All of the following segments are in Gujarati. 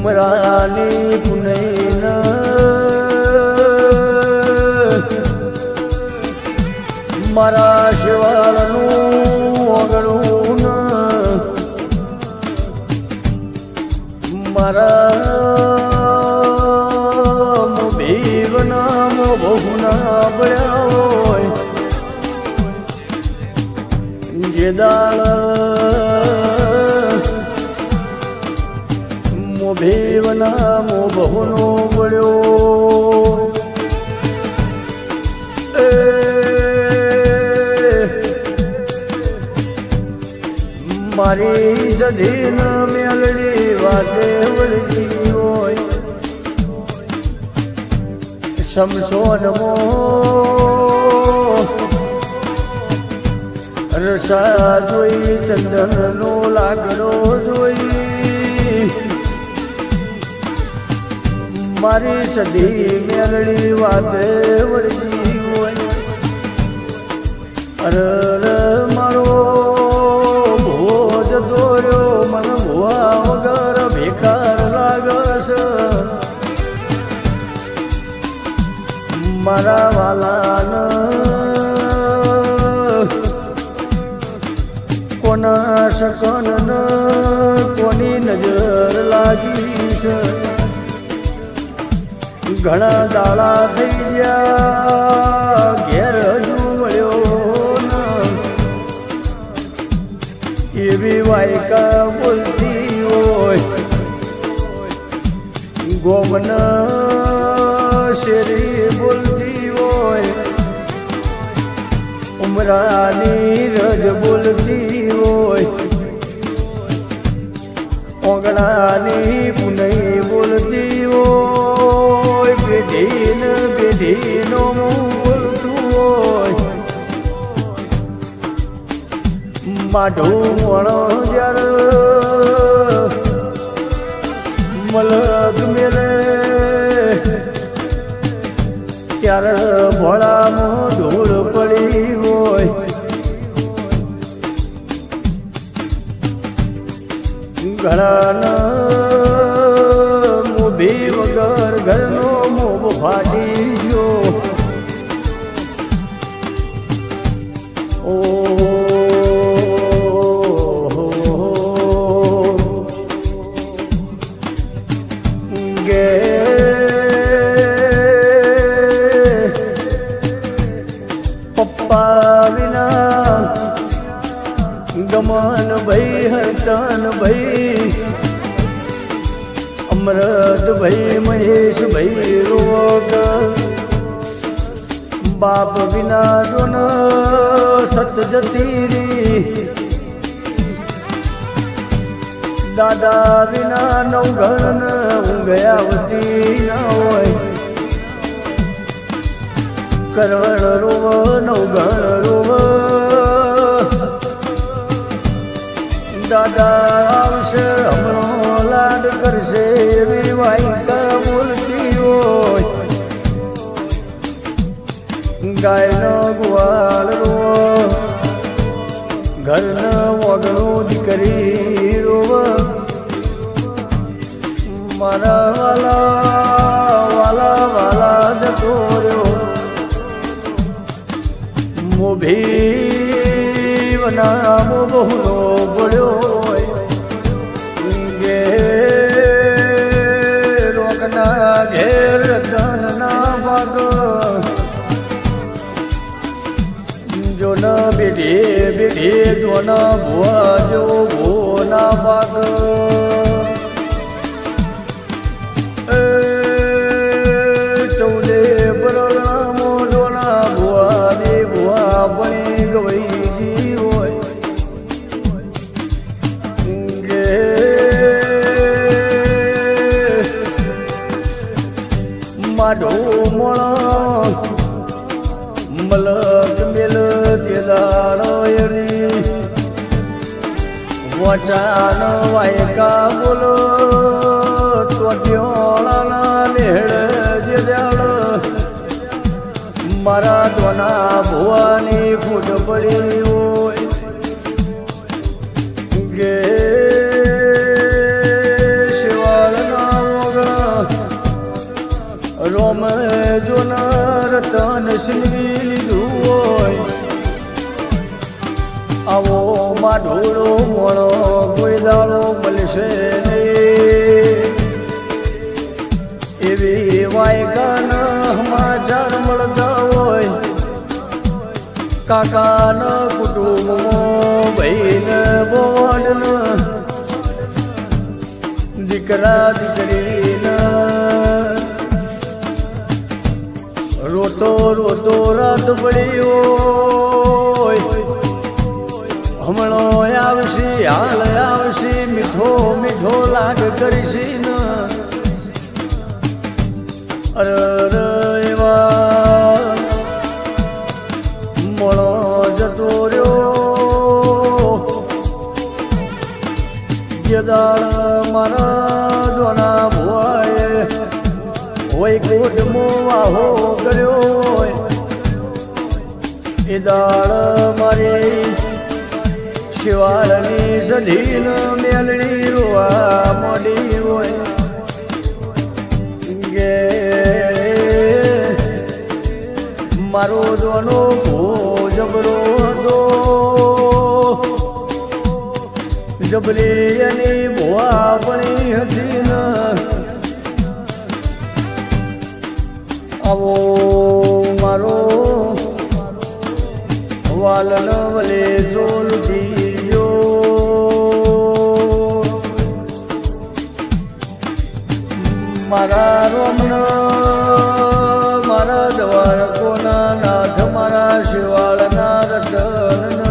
ઉમરાની પુનૈન મારા શિવાળનું ઓગળું મારા ભીવના બહુના બળ્યા હોય જે દાળ ભીવના બહુનો બળ્યો મારી સધીન મેલડી વાતે વળતી હોય શમશોનમો રસા જોઈ ચંદનનો લાગડો જોઈ મારી સધી મેલડી વાતે વળતી હોય અર મારો દોર્યો મન ભુવા વગર ભેકાર લાગસ મારા વાલાન કોના શકન કોની નજર લાગી છે ઘણા દાડા થઈ ગયા ઘેર હજુ મળ્યો એવી વાયકા બોલતી હોય ગોમન શેરી બોલતી હોય ઉમરાની રજ બોલતી હોય ઓગણાની પુનઈ બોલતી હોય પેઢીનો બોલતું હોય માઢું વણો જ્યારે મલક મેલે ત્યારે ભોળામાં ધૂળ પડી હોય ઘણાના મોભી વગર ઘરનો મોભ ફાટી ગયો ઓ પપ્પા વિના ગમન ભાઈ હરતન ભાઈ અમૃત ભાઈ મહેશ ભાઈ રોગ બાપ વિના જોન સત જતી દાદા વિના નવઘણ ઊંઘયાવતી ના હોય કરવણ રોવ નવઘણ રોવ દાદા આવશે હમણો લાડ કરશે એવી વાયકા બોલતી હોય ગાયનો ગુવાળ રોવ ઘરનો વગણો દીકરી રોવ મારા વાલા વાલા જતો રહ્યો મોભી વનામો બહુનો પડ્યો ગે રોકના ઘેર ધનના ભાગ જો ન બેઠી જો ન ભુવા જો ભુવના ભાગ ચૌદે બરણામો જોના ભુવાની ભુવા બની ગઈ હોય ગે માઢો મોણ મલક મેલ તે દાડોયની વચાન વાયકા બોલો તો ત્યોળાના નેડ જે જાળ મારા દોના ભુવાની ફૂટ પડી હોય ગે શિવાળના જોડો મોણો કોઈ દાડો મળશે નહીં. એવી વાયકાન સમાચાર મળતા હોય કાકાના કુટુંબમાં બહેન બોન દીકરા દીકરીના રોતો રોતો રાત પડી હોય હમણો આવશે હાલ આવશે મીઠો મીઠો લાગ કરીશી ન અરે એવા મોણો જતો રહ્યો જદાળ મારા દોના ભુવાએ હોય કોટ મોવાહો કર્યો હોય એ દાળ મારી શિવાળની સધીન મેલડી રોવા મોડી હોય ગે મારો દોનો ભો જબરો હતો જબરી એની ભુવા પણી હતી ન આવો મારો વાલન વલે જોલતી જો મારા રોમણ મારા દ્વારકોના નાથ મારા શિવાળના રતન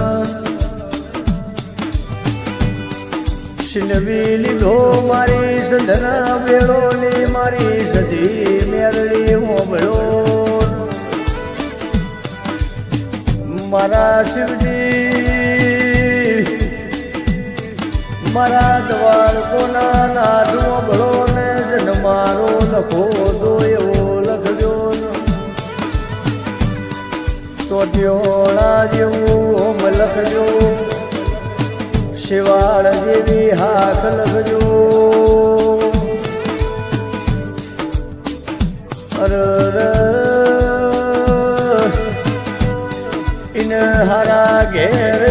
શિનવી લીધો મારી સંધના વેળોની મારી સધી મેરડી મોબળો મારા શિવજી મારા દ્વારકોના નાથ મોબળો ને જન્મારો લખો તો એવો લખજો તો ત્યોળા જેવું ઓમ લખજો શિવાળ જેવી હાથ લખજો ઇન હારા ઘેર